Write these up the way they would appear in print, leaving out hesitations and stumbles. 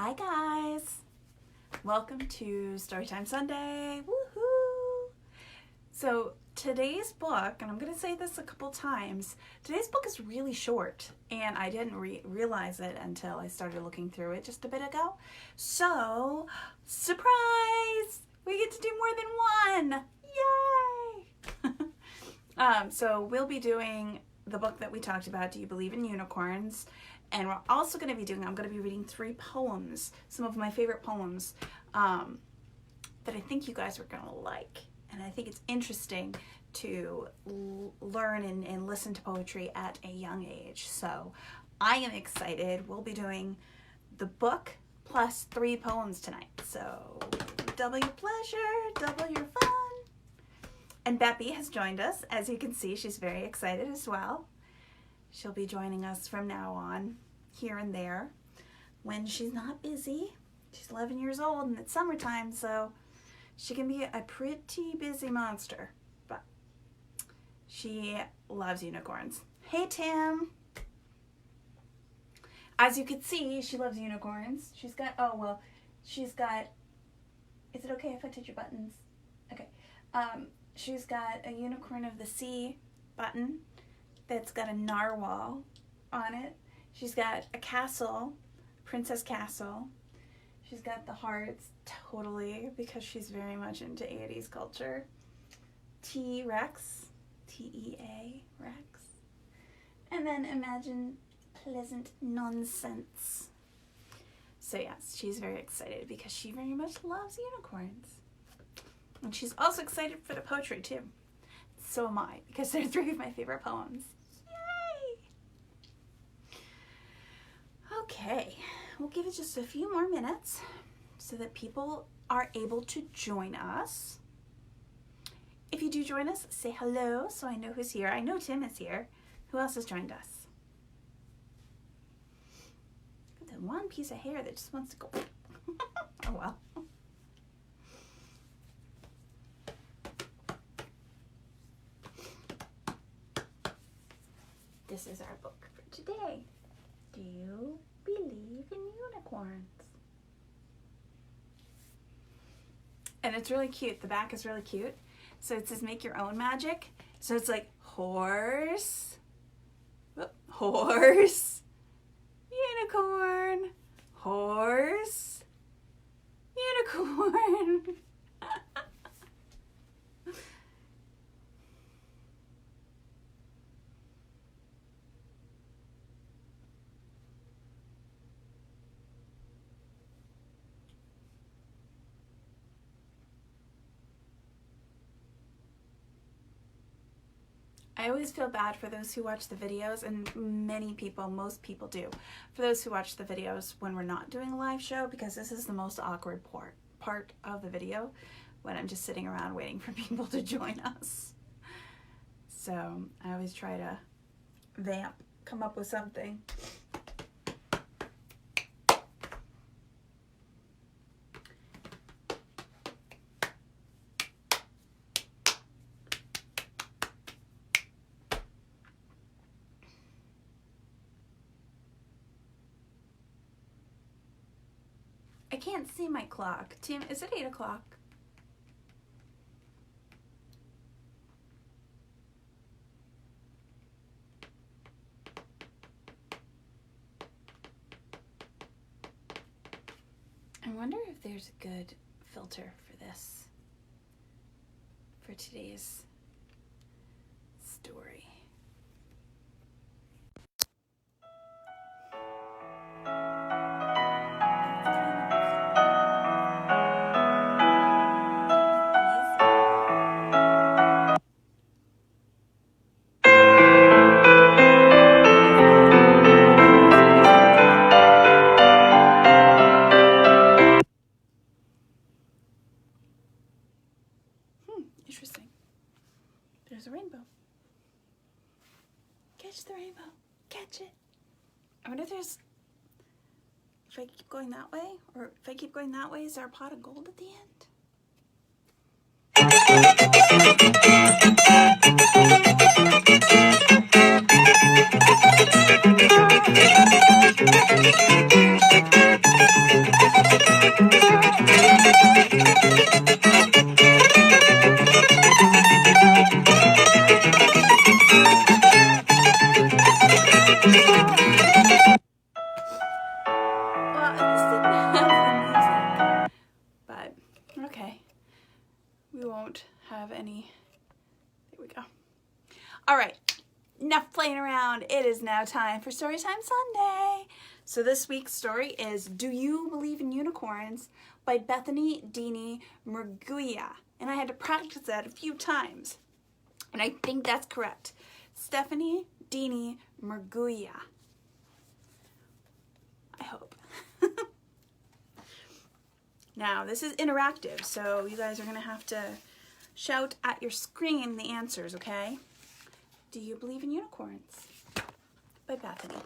Hi guys! Welcome to Storytime Sunday. Woohoo! So today's book, and I'm going to say this a couple times, today's book is really short and I didn't realize it until I started looking through it just a bit ago. So, surprise! We get to do more than one! Yay! So we'll be doing the book that we talked about, Do You Believe in Unicorns? And we're also going to be doing, I'm going to be reading 3 poems, some of my favorite poems that I think you guys are going to like. And I think it's interesting to learn and listen to poetry at a young age. So I am excited. We'll be doing the book plus 3 poems tonight. So double your pleasure, double your fun. And Beppy has joined us. As you can see, she's very excited as well. She'll be joining us from now on, here and there, when she's not busy. She's 11 years old and it's summertime, so she can be a pretty busy monster, but she loves unicorns. Hey, Tim. As you can see, she loves unicorns. She's got, is it okay if I touch your buttons? Okay. She's got a unicorn of the sea button that's got a narwhal on it. She's got a castle, princess castle. She's got the hearts, totally, because she's very much into 80s culture. T-Rex, T-E-A, Rex. And then imagine pleasant nonsense. So yes, she's very excited because she very much loves unicorns. And she's also excited for the poetry too. So am I, because they're 3 of my favorite poems. Okay, we'll give it just a few more minutes so that people are able to join us. If you do join us, say hello so I know who's here. I know Tim is here. Who else has joined us? The one piece of hair that just wants to go. Oh well. This is our book for today. Do you believe in unicorns? And it's really cute. The back is really cute. So it says make your own magic. So it's like horse, horse, unicorn, horse, unicorn. I always feel bad for those who watch the videos, and most people do, for those who watch the videos when we're not doing a live show, because this is the most awkward part of the video, when I'm just sitting around waiting for people to join us. So I always try to come up with something. I can't see my clock. Tim, is it 8 o'clock? I wonder if there's a good filter for this, for today's story. Interesting. There's a rainbow. Catch the rainbow. Catch it. I wonder if there's, if I keep going that way, or if I keep going that way, is there a pot of gold at the end? But okay, we won't have any. There we go. All right, enough playing around. It is now time for Storytime Sunday. So this week's story is Do You Believe in Unicorns by Bethanie Murguia. And I had to practice that a few times. And I think that's correct. Stephanie Dini Murguia. I hope. Now, this is interactive, so you guys are going to have to shout at your screen the answers, okay? Do you believe in unicorns? By Bethanie.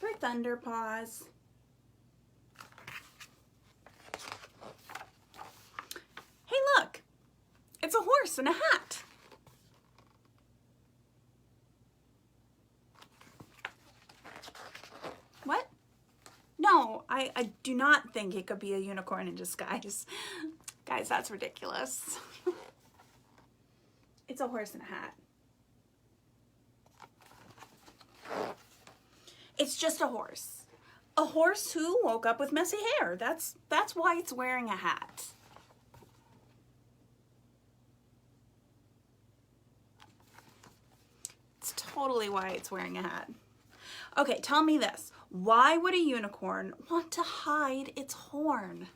For thunder pause. Hey, look! It's a horse and a hat. What? No, I do not think it could be a unicorn in disguise. Guys, that's ridiculous. It's a horse and a hat. It's just a horse. A horse who woke up with messy hair. That's why it's wearing a hat. It's totally why it's wearing a hat. Okay, tell me this. Why would a unicorn want to hide its horn?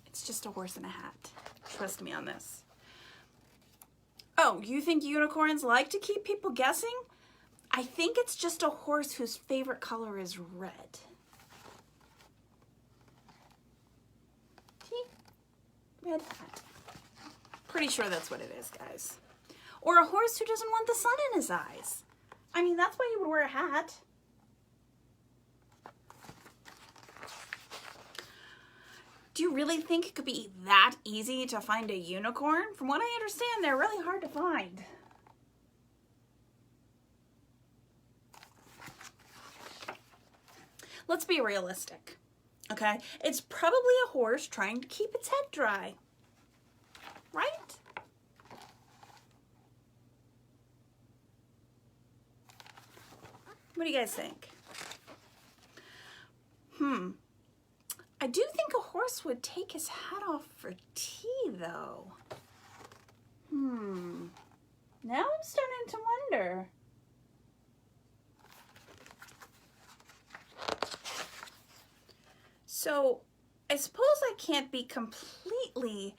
It's just a horse and a hat. Trust me on this. Oh, you think unicorns like to keep people guessing? I think it's just a horse whose favorite color is red. See? Red hat. Pretty sure that's what it is, guys. Or a horse who doesn't want the sun in his eyes. I mean, that's why you would wear a hat. Do you really think it could be that easy to find a unicorn? From what I understand, they're really hard to find. Let's be realistic, okay? It's probably a horse trying to keep its head dry, right? What do you guys think? I do think a horse would take his hat off for tea, though. Now I'm starting to wonder. So, I suppose I can't be completely,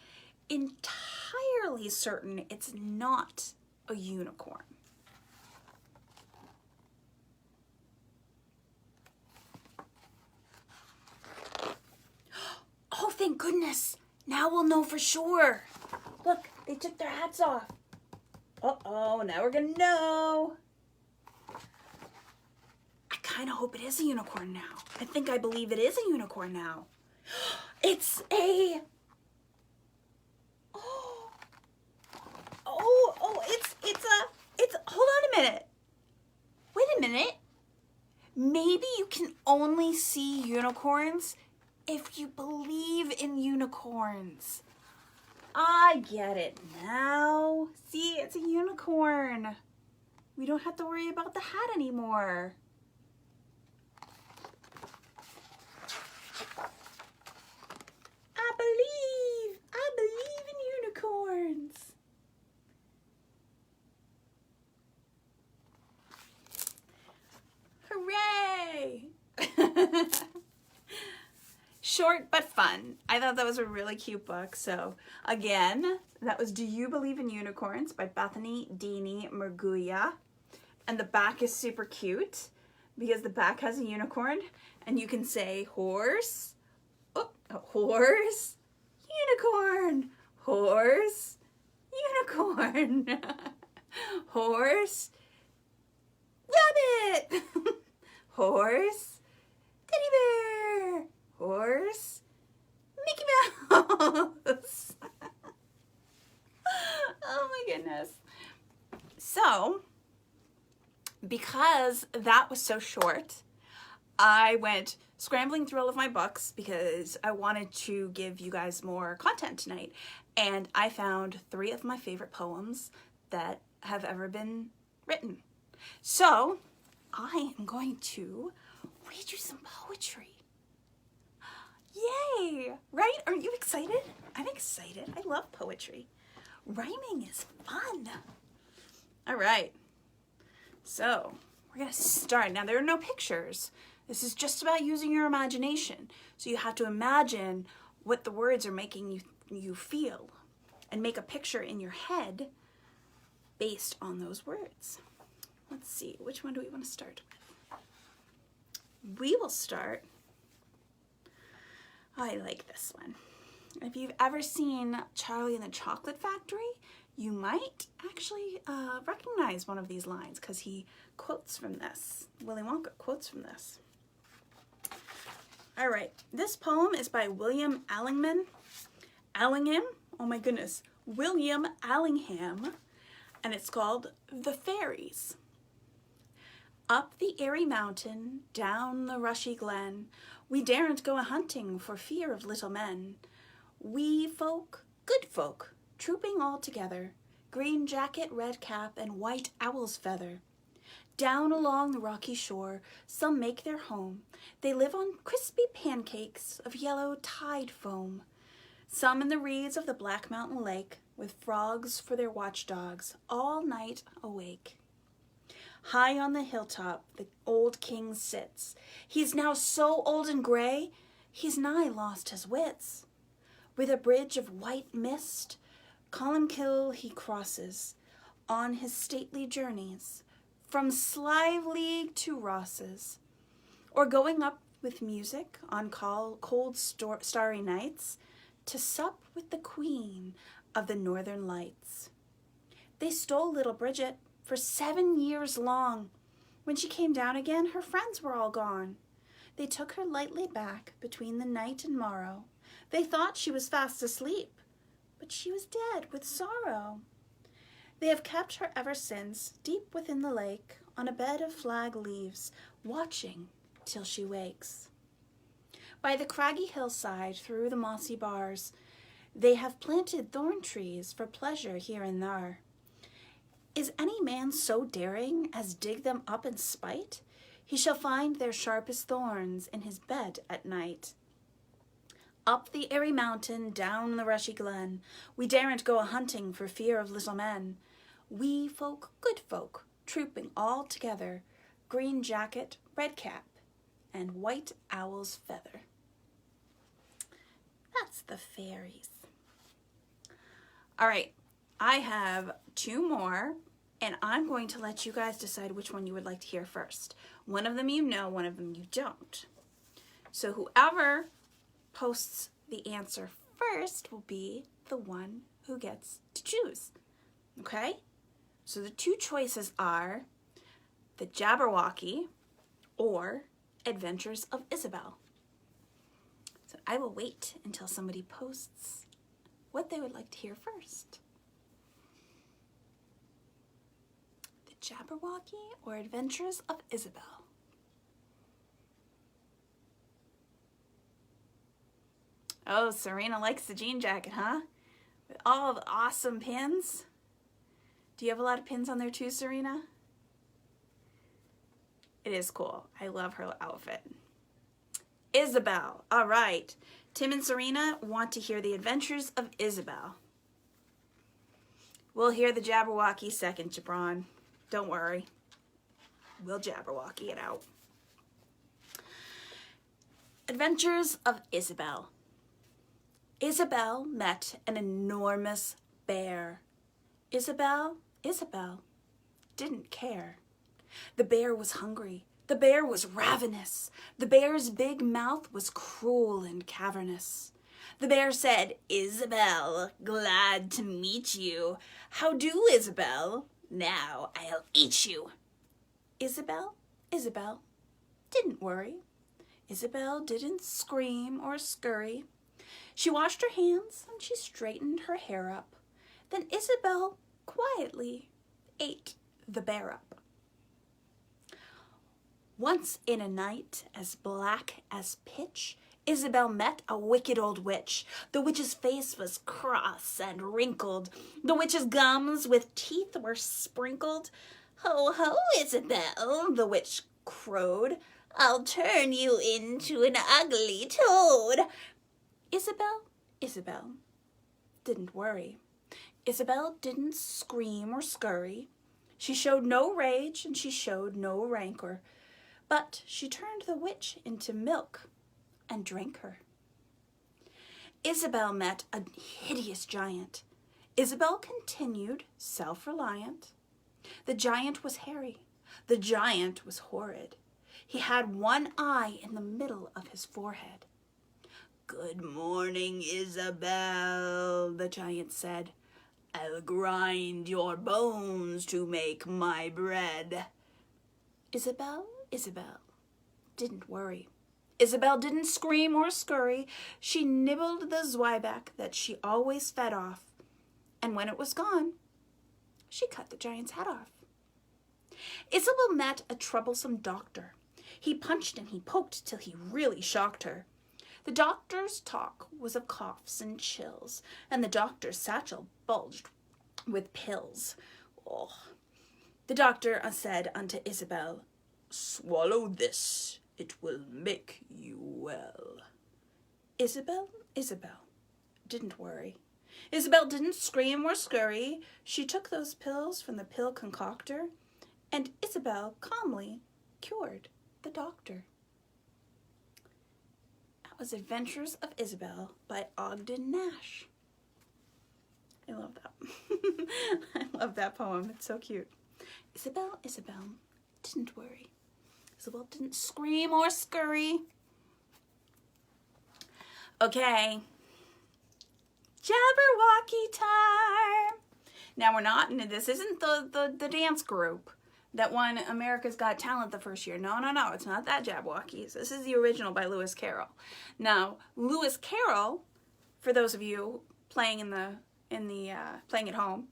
entirely certain it's not a unicorn. Oh, thank goodness. Now we'll know for sure. Look, they took their hats off. Uh-oh, now we're gonna know. I kind of hope it is a unicorn now. I think I believe it is a unicorn now. It's a... it's, hold on a minute. Wait a minute. Maybe you can only see unicorns if you believe in unicorns. I get it now. See, it's a unicorn. We don't have to worry about the hat anymore. I believe in unicorns. Hooray! Short but fun. I thought that was a really cute book. So again, that was Do You Believe in Unicorns by Bethanie Murguia. And the back is super cute because the back has a unicorn and you can say horse, horse, unicorn, horse, unicorn, horse, rabbit, horse, teddy bear, horse, Mickey Mouse. Oh my goodness. So, Because that was so short, I went scrambling through all of my books because I wanted to give you guys more content tonight. And I found 3 of my favorite poems that have ever been written. So I am going to read you some poetry. Yay! Right? Are you excited? I'm excited. I love poetry. Rhyming is fun. All right. So we're going to start. Now, there are no pictures. This is just about using your imagination. So you have to imagine what the words are making you feel and make a picture in your head based on those words. Let's see. Which one do we want to start with? We will start. I like this one. If you've ever seen Charlie and the Chocolate Factory, you might actually recognize one of these lines because he quotes from this. Willy Wonka quotes from this. All right, this poem is by William Allingham. Oh my goodness, William Allingham, and it's called The Fairies. Up the airy mountain, down the rushy glen, we daren't go a-hunting for fear of little men. Wee folk, good folk, trooping all together, green jacket, red cap, and white owl's feather. Down along the rocky shore, some make their home. They live on crispy pancakes of yellow tide foam. Some in the reeds of the Black Mountain Lake, with frogs for their watchdogs, all night awake. High on the hilltop, the old king sits. He's now so old and gray, he's nigh lost his wits. With a bridge of white mist, Columkill he crosses on his stately journeys, from Sliveleague to Ross's, or going up with music on cold starry nights to sup with the queen of the northern lights. They stole little Bridget for 7 years long. When she came down again, her friends were all gone. They took her lightly back between the night and morrow. They thought she was fast asleep, but she was dead with sorrow. They have kept her ever since, deep within the lake, on a bed of flag leaves, watching till she wakes. By the craggy hillside, through the mossy bars, they have planted thorn trees for pleasure here and there. Is any man so daring as dig them up in spite? He shall find their sharpest thorns in his bed at night. Up the airy mountain, down the rushy glen, we daren't go a-hunting for fear of little men. Wee folk, good folk, trooping all together, green jacket, red cap, and white owl's feather. That's the fairies. All right, I have 2 more, and I'm going to let you guys decide which one you would like to hear first. One of them you know, one of them you don't. So whoever posts the answer first will be the one who gets to choose. Okay? So the 2 choices are The Jabberwocky or Adventures of Isabelle. So I will wait until somebody posts what they would like to hear first. The Jabberwocky or Adventures of Isabelle. Oh, Serena likes the jean jacket, huh? With all the awesome pins. Do you have a lot of pins on there too, Serena? It is cool. I love her outfit. Isabelle. All right. Tim and Serena want to hear the Adventures of Isabelle. We'll hear the Jabberwocky second, Jabron. Don't worry. We'll Jabberwocky it out. Adventures of Isabelle. Isabelle met an enormous bear. Isabelle didn't care. The bear was hungry. The bear was ravenous. The bear's big mouth was cruel and cavernous. The bear said, "Isabelle, glad to meet you. How do, Isabelle? Now I'll eat you." Isabelle didn't worry. Isabelle didn't scream or scurry. She washed her hands and she straightened her hair up. Then Isabelle quietly ate the bear up. Once in a night as black as pitch, Isabelle met a wicked old witch. The witch's face was cross and wrinkled. The witch's gums with teeth were sprinkled. "Ho, ho, Isabelle," the witch crowed. "I'll turn you into an ugly toad." Isabelle didn't worry. Isabelle didn't scream or scurry. She showed no rage and she showed no rancor, but she turned the witch into milk and drank her. Isabelle met a hideous giant. Isabelle continued self-reliant. The giant was hairy. The giant was horrid. He had one eye in the middle of his forehead. "Good morning, Isabelle," the giant said. "I'll grind your bones to make my bread." Isabelle didn't worry. Isabelle didn't scream or scurry. She nibbled the zwieback that she always fed off, and when it was gone, she cut the giant's head off. Isabelle met a troublesome doctor. He punched and he poked till he really shocked her. The doctor's talk was of coughs and chills, and the doctor's satchel bulged with pills. Oh. The doctor said unto Isabelle, "Swallow this, it will make you well." Isabelle didn't worry. Isabelle didn't scream or scurry. She took those pills from the pill concoctor, and Isabelle calmly cured the doctor. That was Adventures of Isabelle by Ogden Nash. I love that. I love that poem. It's so cute. Isabelle didn't worry. Isabelle didn't scream or scurry. Okay. Jabberwocky time. Now we're not, this isn't the dance group that won America's Got Talent the first year. No, it's not that Jabberwockies. This is the original by Lewis Carroll. Now, Lewis Carroll, for those of you playing playing at home,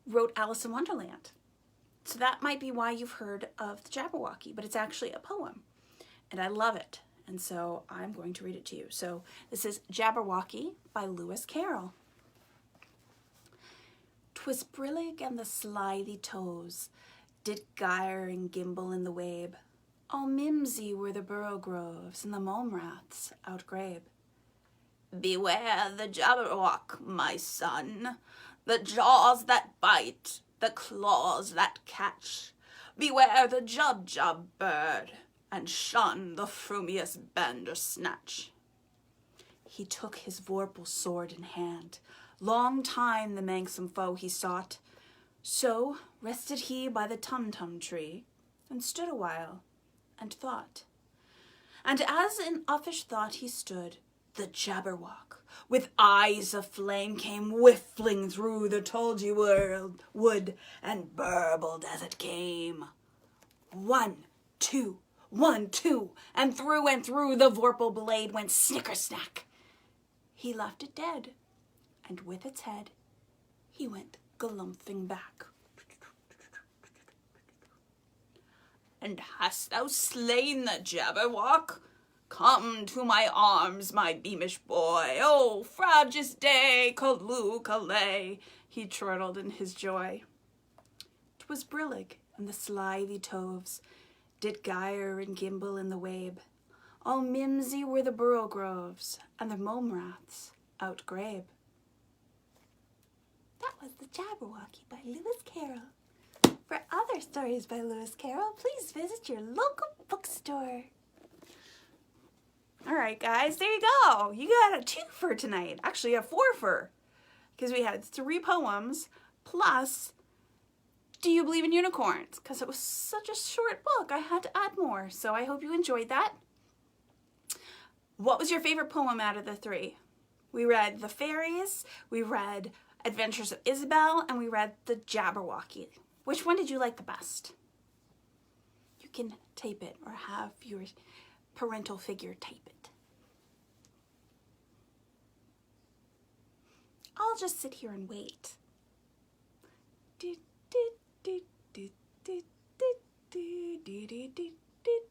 wrote Alice in Wonderland. So that might be why you've heard of the Jabberwocky, but it's actually a poem, and I love it. And so I'm going to read it to you. So this is Jabberwocky by Lewis Carroll. "'Twas brillig and the slithy toes did gyre and gimble in the wabe. All mimsy were the burrow groves and the mome raths outgrabe. Beware the Jabberwock, my son, the jaws that bite, the claws that catch. Beware the Jub bird, and shun the frumious Bandersnatch." He took his vorpal sword in hand. Long time the manxome foe he sought. So rested he by the tum-tum tree, and stood a while, and thought. And as in uffish thought he stood, the Jabberwock, with eyes of flame, came whiffling through the tulgey wood, and burbled as it came. 1, 2, 1, 2, and through the vorpal blade went snicker-snack. He left it dead, and with its head he went galumphing back. "And hast thou slain the Jabberwock? Come to my arms, my beamish boy. Oh, fragis day, calloo, callay," he chortled in his joy. 'Twas brillig, and the slithy toves did gyre and gimble in the wabe. All mimsy were the burrow groves, and the mome raths outgrabe. That was the Jabberwocky by Lewis Carroll. For other stories by Lewis Carroll, please visit your local bookstore. All right, guys, there you go. You got a 2-fer tonight. Actually, a 4-fer, because we had 3 poems plus Do You Believe in Unicorns? Because it was such a short book, I had to add more. So I hope you enjoyed that. What was your favorite poem out of the 3? We read The Fairies, we read Adventures of Isabelle, and we read The Jabberwocky. Which one did you like the best? You can tape it or have your parental figure tape it. I'll just sit here and wait. Do, do, do, do, do, do, do, do, do, do, do.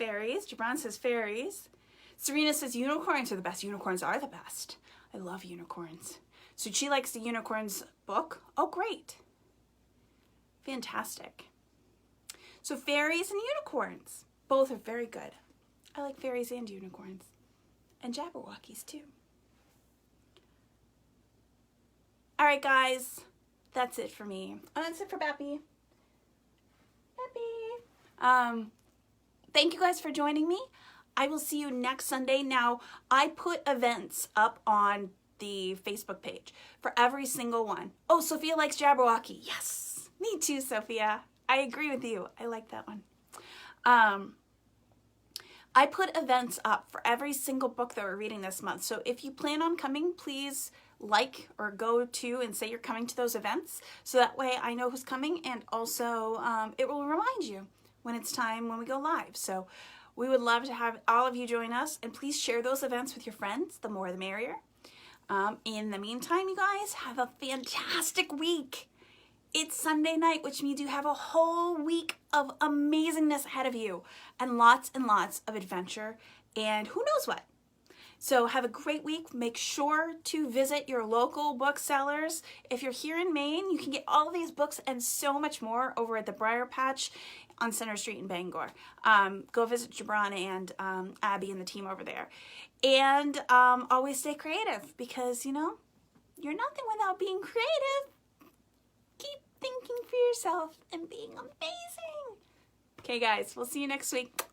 fairies. Jabron says fairies. Serena says unicorns are the best. Unicorns are the best. I love unicorns. So she likes the unicorns book. Oh, great. Fantastic. So fairies and unicorns. Both are very good. I like fairies and unicorns. And Jabberwockies too. All right, guys. That's it for me. Oh, that's it for Bappy. Bappy. Thank you guys for joining me. I will see you next Sunday. Now, I put events up on the Facebook page for every single one. Oh, Sophia likes Jabberwocky. Yes, me too, Sophia. I agree with you. I like that one. I put events up for every single book that we're reading this month. So if you plan on coming, please like or go to and say you're coming to those events. So that way I know who's coming, and also it will remind you when it's time when we go live. So we would love to have all of you join us, and please share those events with your friends. The more the merrier. In the meantime, you guys, have a fantastic week. It's Sunday night, which means you have a whole week of amazingness ahead of you and lots of adventure and who knows what. So have a great week. Make sure to visit your local booksellers. If you're here in Maine, you can get all of these books and so much more over at the Briar Patch on Center Street in Bangor. Go visit Jabron and Abby and the team over there. And always stay creative, because, you know, you're nothing without being creative. Keep thinking for yourself and being amazing. Okay, guys, we'll see you next week.